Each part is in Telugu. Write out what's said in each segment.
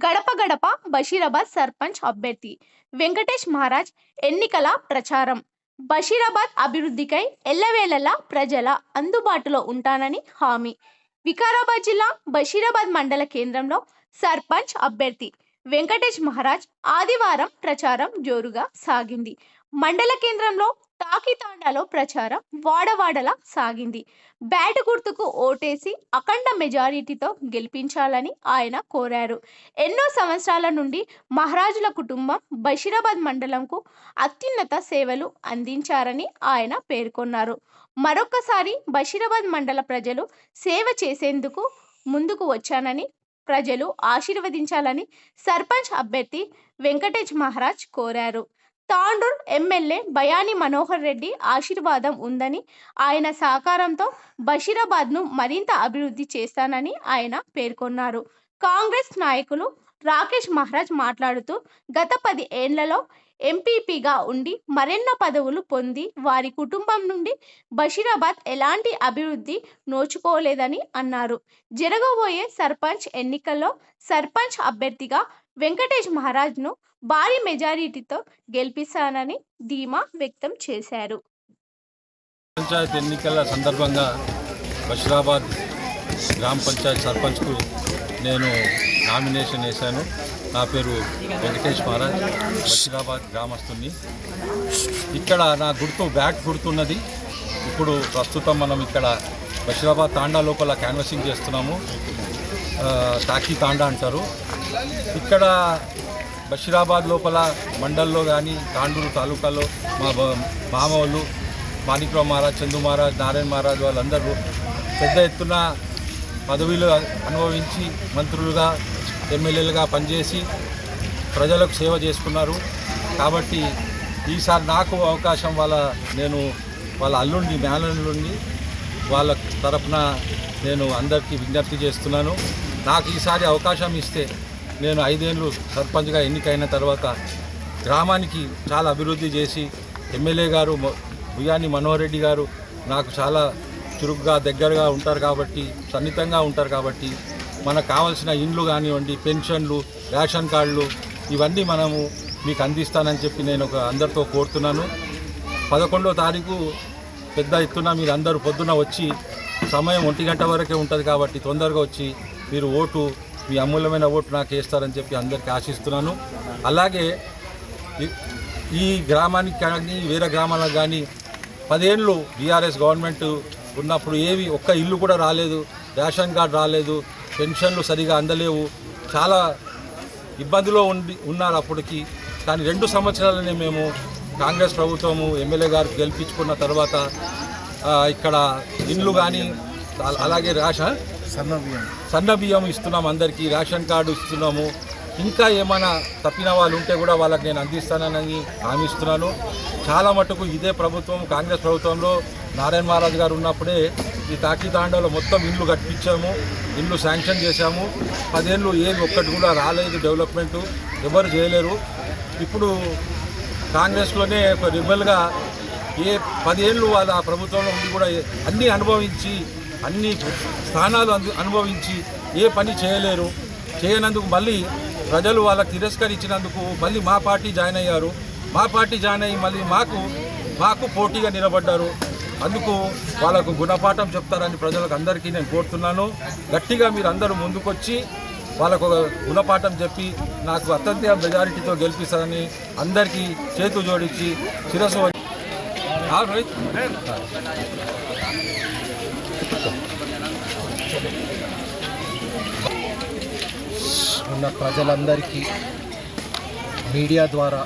గడప గడప బషీరాబాద్ సర్పంచ్ అభ్యర్థి వెంకటేష్ మహారాజ్ ఎన్నికల ప్రచారం. బషీరాబాద్ అభివృద్ధికై ఎల్లవేళలా ప్రజల అందుబాటులో ఉంటానని హామీ. వికారాబాద్ జిల్లా బషీరాబాద్ మండల కేంద్రంలో సర్పంచ్ అభ్యర్థి వెంకటేష్ మహారాజ్ ఆదివారం ప్రచారం జోరుగా సాగింది. మండల కేంద్రంలో తాకితాండాలో ప్రచారం వాడవాడలా సాగింది. బ్యాట్ గుర్తుకు ఓటేసి అఖండ మెజారిటీతో గెలిపించాలని ఆయన కోరారు. ఎన్నో సంవత్సరాల నుండి మహారాజుల కుటుంబం బషీరాబాద్ మండలంకు అత్యున్నత సేవలు అందించారని ఆయన పేర్కొన్నారు. మరొకసారి బషీరాబాద్ మండల ప్రజలు సేవ చేసేందుకు ముందుకు వచ్చానని, ప్రజలు ఆశీర్వదించాలని సర్పంచ్ అభ్యర్థి వెంకటేష్ మహారాజ్ కోరారు. తాండూర్ ఎమ్మెల్యే బయాని మనోహర్ రెడ్డి ఆశీర్వాదం ఉందని, ఆయన సహకారంతో బషీరాబాద్ను మరింత అభివృద్ధి చేస్తానని ఆయన పేర్కొన్నారు. కాంగ్రెస్ నాయకులు రాకేష్ మహారాజ్ మాట్లాడుతూ, గత 10 ఏళ్లలో ఎంపీపీగా ఉండి మరెన్నో పదవులు పొంది వారి కుటుంబం నుండి బషీరాబాద్ ఎలాంటి అభివృద్ధి నోచుకోలేదని అన్నారు. జరగబోయే సర్పంచ్ ఎన్నికల్లో సర్పంచ్ అభ్యర్థిగా వెంకటేష్ మహారాజ్ను భారీ మెజారిటీతో గెలిపిస్తానని ధీమా వ్యక్తం చేశారు. పంచాయత్ ఎన్నికల సందర్భంగా బషీరాబాద్ గ్రామ పంచాయత్ సర్పంచ్కు నేను నామినేషన్ వేశాను. నా పేరు వెంకటేష్ మహారాజ్, బషీరాబాద్ గ్రామస్తుని. ఇక్కడ నా బ్యాట్ గుర్తున్నది. ఇప్పుడు ప్రస్తుతం మనం ఇక్కడ బషీరాబాద్ తాండా లోపల క్యాన్వసింగ్ చేస్తున్నాము. తాకి తాండా అంటారు. ఇక్కడ బషీరాబాద్ లోపల మండల్లో కానీ తాండూరు తాలూకాలో మా మామ వాళ్ళు మాణిక్రావు మహారాజ్, చందు మహారాజ్, నారాయణ మహారాజ్ వాళ్ళందరూ పెద్ద ఎత్తున పదవిలు అనుభవించి మంత్రులుగా, ఎమ్మెల్యేలుగా పనిచేసి ప్రజలకు సేవ చేసుకున్నారు. కాబట్టి ఈసారి నాకు అవకాశం నేను వాళ్ళ అల్లుండి మేనల్లుండి వాళ్ళ తరఫున నేను అందరికీ విజ్ఞప్తి చేస్తున్నాను. నాకు ఈసారి అవకాశం ఇస్తే నేను 5 ఏళ్ళు సర్పంచ్గా ఎన్నికైన తర్వాత గ్రామానికి చాలా అభివృద్ధి చేసి, ఎమ్మెల్యే గారు బుయాని మనోహర్ రెడ్డి గారు నాకు చాలా చురుగ్గా దగ్గరగా ఉంటారు కాబట్టి, సన్నిహితంగా ఉంటారు కాబట్టి మనకు కావాల్సిన ఇండ్లు కానివ్వండి, పెన్షన్లు, రేషన్ కార్డులు ఇవన్నీ మనము మీకు అందిస్తానని చెప్పి నేను అందరితో కోరుతున్నాను. 11వ తారీఖు పెద్ద ఎత్తున మీరు అందరూ పొద్దున వచ్చి, సమయం 1 గంట వరకే ఉంటుంది కాబట్టి తొందరగా వచ్చి మీరు మీ అమూల్యమైన ఓటు నాకు వేస్తారని చెప్పి అందరికీ ఆశిస్తున్నాను. అలాగే ఈ గ్రామానికి కానీ వేరే గ్రామాలకు కానీ 10 ఏళ్ళు బీఆర్ఎస్ గవర్నమెంట్ ఉన్నప్పుడు ఒక్క ఇల్లు కూడా రాలేదు, రేషన్ కార్డు రాలేదు, పెన్షన్లు సరిగా అందలేవు, చాలా ఇబ్బందిలో ఉన్నారు అప్పటికి. కానీ 2 సంవత్సరాలనే మేము కాంగ్రెస్ ప్రభుత్వము ఎమ్మెల్యే గారు గెలిపించుకున్న తర్వాత ఇక్కడ ఇండ్లు కానీ, అలాగే సన్న బియ్యం ఇస్తున్నాము, అందరికీ రేషన్ కార్డు ఇస్తున్నాము. ఇంకా ఏమైనా తప్పిన వాళ్ళు ఉంటే కూడా వాళ్ళకి నేను అందిస్తానని హామీ ఇస్తున్నాను. చాలా మటుకు ఇదే ప్రభుత్వం, కాంగ్రెస్ ప్రభుత్వంలో నారాయణ మహారాజ్ గారు ఉన్నప్పుడే ఈ తాకితాండలో మొత్తం ఇండ్లు కట్టించాము, ఇండ్లు శాంక్షన్ చేశాము. 10 ఏళ్ళు ఒక్కటి కూడా రాలేదు, డెవలప్మెంటు ఎవరు చేయలేరు. ఇప్పుడు కాంగ్రెస్లోనే ఒక రిబల్గా 10 ఏళ్ళు వాళ్ళ ప్రభుత్వంలో ఉండి కూడా అన్నీ అనుభవించి, అన్ని స్థానాలు అనుభవించి ఏ పని చేయలేరు. చేయనందుకు మళ్ళీ ప్రజలు వాళ్ళకి తిరస్కరించినందుకు మళ్ళీ మా పార్టీ జాయిన్ అయ్యారు. మా పార్టీ జాయిన్ అయ్యి మళ్ళీ మాకు పోటీగా నిలబడ్డారు. అందుకు వాళ్ళకు గుణపాఠం చెప్తారని ప్రజలకు అందరికీ నేను కోరుతున్నాను. గట్టిగా మీరు అందరూ ముందుకొచ్చి వాళ్ళకు ఒక గుణపాఠం చెప్పి నాకు అత్యంత మెజారిటీతో గెలిపిస్తారని అందరికీ చేతులు జోడించి శిరస్సు ఉన్న ప్రజలందరికీ మీడియా ద్వారా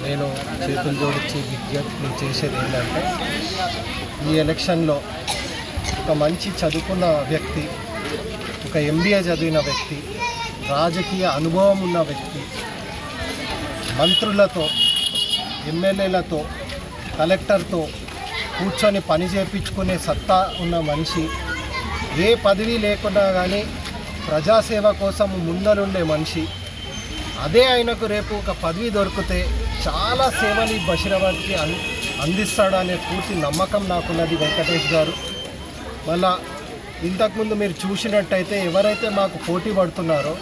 నేను చేతులు జోడించి విజ్ఞప్తి చేసేది ఏంటంటే, ఈ ఎలక్షన్లో ఒక మంచి చదువుకున్న వ్యక్తి, ఒక MBA చదివిన వ్యక్తి, రాజకీయ అనుభవం ఉన్న వ్యక్తి, మంత్రులతో, ఎమ్మెల్యేలతో, కలెక్టర్తో కూర్చొని పని చేయించుకునే సత్తా ఉన్న మనిషి, ఏ పదవి లేకుండా కానీ ప్రజాసేవ కోసం ముందరుండే మనిషి. అదే ఆయనకు రేపు ఒక పదవి దొరికితే చాలా సేవలు బషీరాబాద్కి అందిస్తాడనే పూర్తి నమ్మకం నాకున్నది వెంకటేష్ గారు. మళ్ళా ఇంతకుముందు మీరు చూసినట్టయితే ఎవరైతే మాకు పోటీ పడుతున్నారో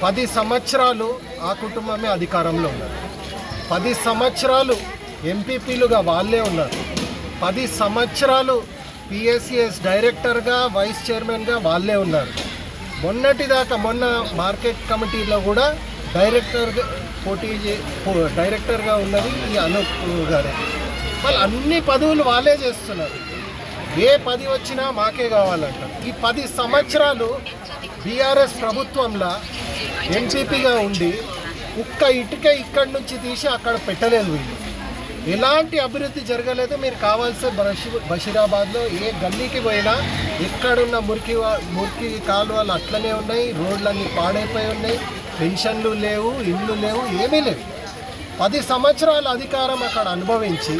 10 సంవత్సరాలు ఆ కుటుంబమే అధికారంలో ఉన్నారు. 10 సంవత్సరాలు ఎంపీపీలుగా వాళ్ళే ఉన్నారు. 10 సంవత్సరాలు పిఎస్సిఎస్ డైరెక్టర్గా వైస్ చైర్మన్గా వాళ్ళే ఉన్నారు. మొన్న మార్కెట్ కమిటీలో కూడా డైరెక్టర్గా ఉన్నది ఈ అనూప్ గారే. వాళ్ళు అన్ని పదవులు వాళ్ళే చేస్తున్నారు. ఏ 10 వచ్చినా మాకే కావాలంటారు. ఈ 10 సంవత్సరాలు బీఆర్ఎస్ ప్రభుత్వంలో ఎంపీపీగా ఉండి ఒక్క ఇటుక ఇక్కడి నుంచి తీసి అక్కడ పెట్టలేదు. వీళ్ళు ఎలాంటి అభివృద్ధి జరగలేదు. మీరు కావాల్సిన బషీరాబాద్లో ఏ గల్లీకి పోయినా ఎక్కడున్న మురికి కాలువలు అట్లనే ఉన్నాయి, రోడ్లన్నీ పాడైపోయి ఉన్నాయి, పెన్షన్లు లేవు, ఇళ్ళు లేవు, ఏమీ లేవు. 10 సంవత్సరాల అధికారం అక్కడ అనుభవించి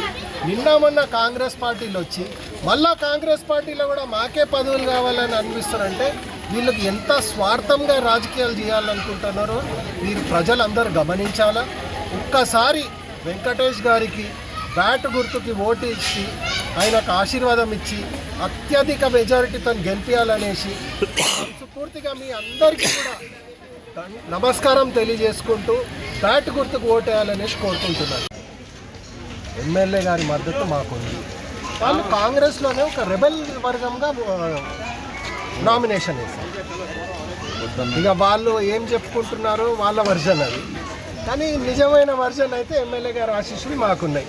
మొన్న కాంగ్రెస్ పార్టీలో వచ్చి మళ్ళా కాంగ్రెస్ పార్టీలో కూడా మాకే పదవులు కావాలని అనిపిస్తారంటే వీళ్ళకి ఎంత స్వార్థంగా రాజకీయాలు చేయాలనుకుంటున్నారో వీరు ప్రజలందరూ గమనించాలా. ఒక్కసారి వెంకటేష్ గారికి బ్యాట్ గుర్తుకి ఓటు ఇచ్చి ఆయనకు ఆశీర్వాదం ఇచ్చి అత్యధిక మెజారిటీతో గెలిపించాలనేసి పూర్తిగా మీ అందరికీ కూడా నమస్కారం తెలియజేసుకుంటూ బ్యాట్ గుర్తుకు ఓటేయాలనేసి కోరుకుంటున్నాను. ఎమ్మెల్యే గారి మద్దతు మాకుంది. వాళ్ళు కాంగ్రెస్లోనే ఒక రెబెల్ వర్గంగా నామినేషన్ వేశారు. ఇక వాళ్ళు ఏం చెప్పుకుంటున్నారో వాళ్ళ వర్జన్ అది, కానీ నిజమైన వర్జన్ అయితే ఎమ్మెల్యే గారి ఆశీస్సులు మాకున్నాయి.